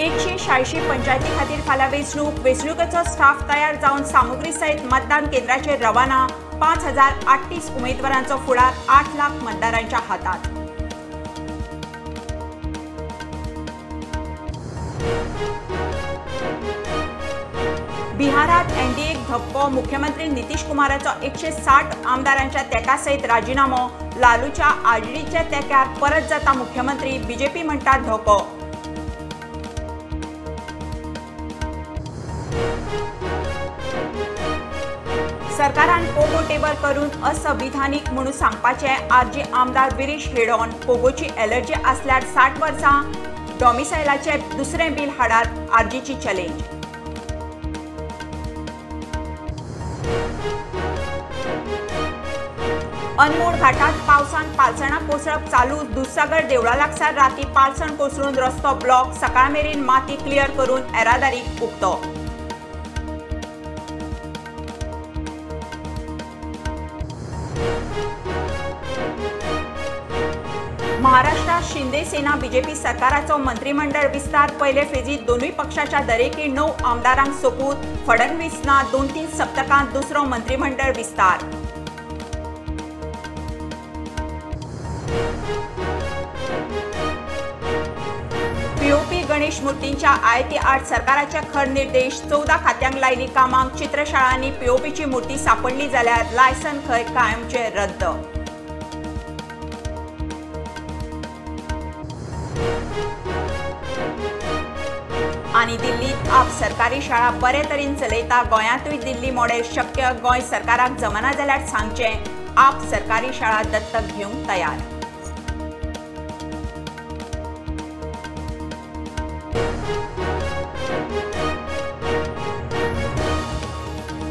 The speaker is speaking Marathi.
186 पंचायती खातीर फाल्यां वेंचणुकेचो स्टाफ तयार जावन सामुग्री सयत मतदान केंद्राचेर रवाना। 5038 उमेदवारांचो फुडार 8 लाख मतदारांच्या हातांत। बिहारात एनडीएक धक्को। मुख्यमंत्री नितीश कुमाराचो 160 आमदारांच्या तेका सयत राजीनामो। लालूच्या आडीच्या तेक्यार परत जाता मुख्यमंत्री। बीजेपी म्हणटा धोको। सरकारान पोगो टेबल करून असंविधानीक म्हणून सांगपाचे। आरजी आमदार विरीश हेडोन पोगोची एलर्जी आसल्यार 60 वर्सां डॉमिसायलाचे दुसरें बिल हाडात। आरजीची चॅलेंज। अनमोड घाटात पावसान पालसणां कोसळप चालू। दुधसागर देवळा लागसार राती पालसण कोसळून रस्तो ब्लॉक। सकाळ मेरेन माती क्लियर करून येरादारी उक्तो। महाराष्ट्रात शिंदे सेना बीजेपी सरकाराचो मंत्रिमंडळ विस्तार। पयले फेजीत दोनूय पक्षाच्या दरेकी 9 आमदारांक सोपूत। फडणवीस ना 2-3 सप्तकांत दुसरो मंत्रिमंडळ विस्तार। पीओपी गणेश मुर्तींच्या आयती आड सरकाराचे खर निर्देश। 14 खात्यांक लायली कामांक। चित्रशाळांनी पीओपीची मुर्ती सापडली जाल्यार लायसन खंय कायमचे रद्द। आनी दिल्लीत आप सरकारी शाळा बरे तरेन चलयता। गोंयांतूय दिल्ली मॉडेल शक्य। गोंय सरकाराक जमना जाल्यार सांगचें। आप सरकारी शाळा दत्तक घेवंक तयार।